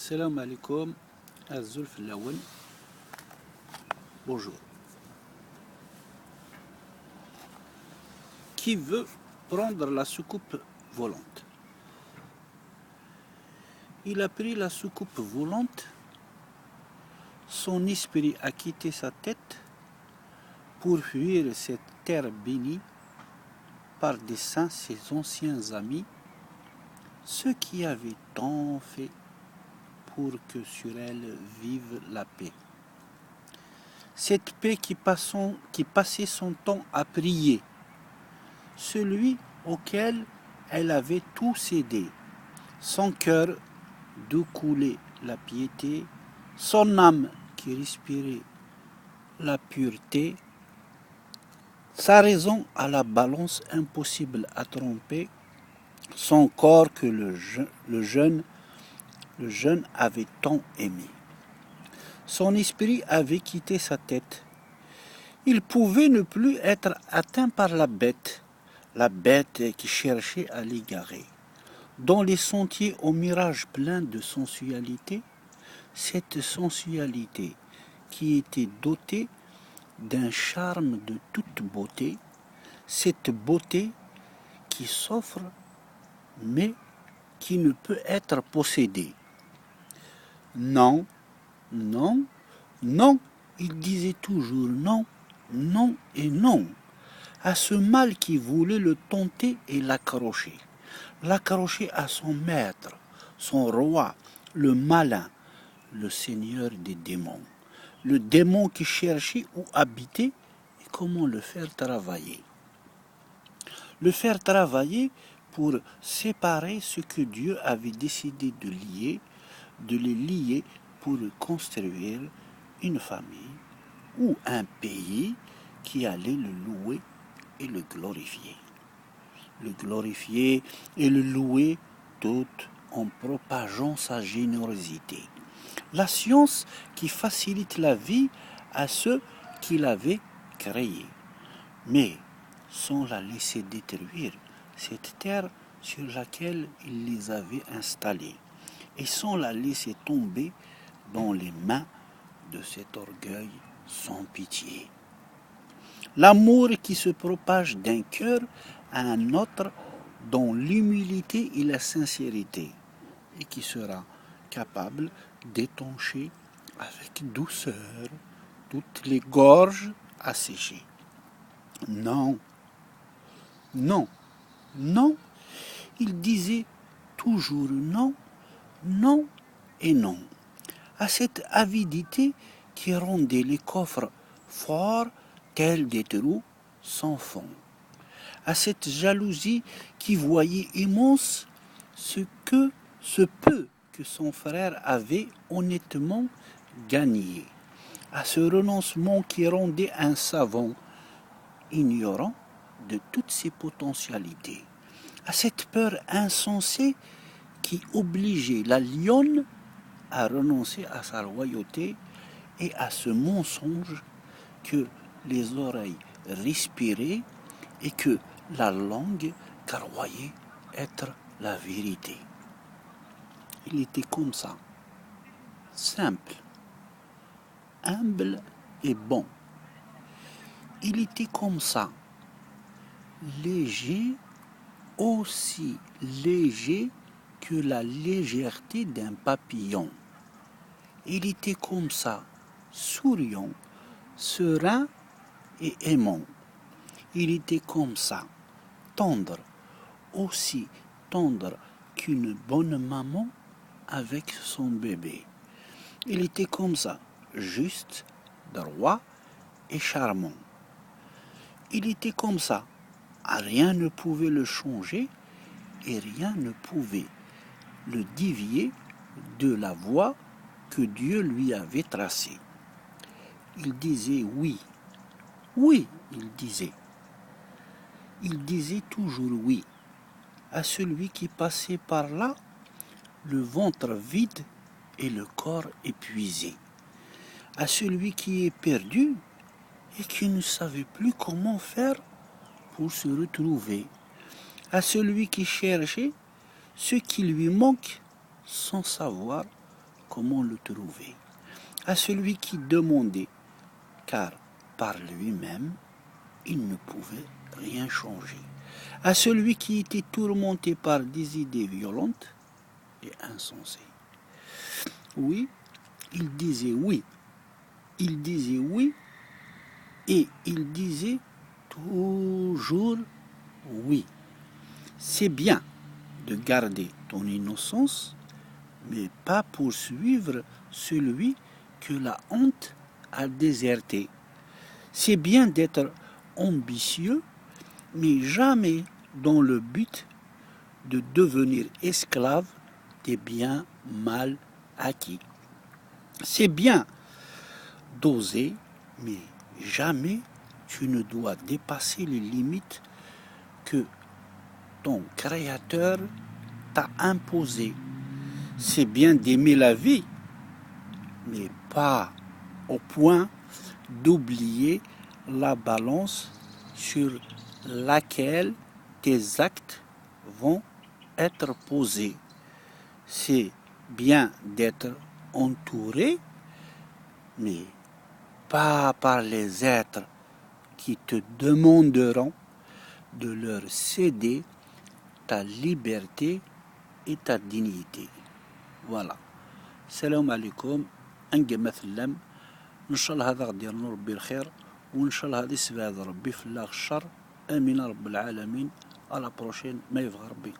Salam alaikum, Azulf Lawen. Bonjour. Qui veut prendre la soucoupe volante? Il a pris la soucoupe volante, son esprit a quitté sa tête pour fuir cette terre bénie par des saints, ses anciens amis, ceux qui avaient tant fait pour que sur elle vive la paix. Cette paix qui passait son temps à prier, celui auquel elle avait tout cédé, son cœur d'où coulait la piété, son âme qui respirait la pureté, sa raison à la balance impossible à tromper, son corps que le jeune avait tant aimé. Son esprit avait quitté sa tête. Il pouvait ne plus être atteint par la bête qui cherchait à l'égarer. Dans les sentiers au mirage plein de sensualité, cette sensualité qui était dotée d'un charme de toute beauté, cette beauté qui s'offre mais qui ne peut être possédée. Non, non, non, il disait toujours non, non et non à ce mal qui voulait le tenter et l'accrocher à son maître, son roi, le malin, le seigneur des démons, le démon qui cherchait où habiter et comment le faire travailler. Le faire travailler pour séparer ce que Dieu avait décidé de les lier pour construire une famille ou un pays qui allait le louer et le glorifier. Le glorifier et le louer tout en propageant sa générosité. La science qui facilite la vie à ceux qui l'avaient créée, mais sans la laisser détruire cette terre sur laquelle il les avait installés, et sans la laisser tomber dans les mains de cet orgueil sans pitié. L'amour qui se propage d'un cœur à un autre dans l'humilité et la sincérité, et qui sera capable d'étancher avec douceur toutes les gorges asséchées. Non, non, non, il disait toujours non, non et non, à cette avidité qui rendait les coffres forts tels des trous sans fond, à cette jalousie qui voyait immense ce peu que son frère avait honnêtement gagné, à ce renoncement qui rendait un savant ignorant de toutes ses potentialités, à cette peur insensée qui obligeait la lionne à renoncer à sa royauté et à ce mensonge que les oreilles respiraient et que la langue croyait être la vérité. Il était comme ça, simple, humble et bon. Il était comme ça, léger, aussi léger que la légèreté d'un papillon. Il était comme ça, souriant, serein et aimant. Il était comme ça, tendre, aussi tendre qu'une bonne maman avec son bébé. Il était comme ça, juste, droit et charmant. Il était comme ça, rien ne pouvait le changer et rien ne pouvait le dévier de la voie que Dieu lui avait tracée. Il disait oui, oui, il disait. Il disait toujours oui à celui qui passait par là, le ventre vide et le corps épuisé, à celui qui est perdu et qui ne savait plus comment faire pour se retrouver, à celui qui cherchait ce qui lui manque sans savoir comment le trouver. À celui qui demandait, car par lui-même, il ne pouvait rien changer. À celui qui était tourmenté par des idées violentes et insensées. Oui, il disait oui. Il disait oui et il disait toujours oui. C'est bien de garder ton innocence, mais pas poursuivre celui que la honte a déserté. C'est bien d'être ambitieux, mais jamais dans le but de devenir esclave des biens mal acquis. C'est bien d'oser, mais jamais tu ne dois dépasser les limites que ton Créateur t'a imposées. C'est bien d'aimer la vie, mais pas au point d'oublier la balance sur laquelle tes actes vont être posés. C'est bien d'être entouré, mais pas par les êtres qui te demanderont de leur céder ta liberté et ta dignité. Voilà. Salam alaikum. انقى مثلا ان شاء الله هذا غادي يرنو ربي الخير وان شاء الله هذا يسبع ربي في الله الشر امين رب العالمين. على بروشين ما يبغى ربي.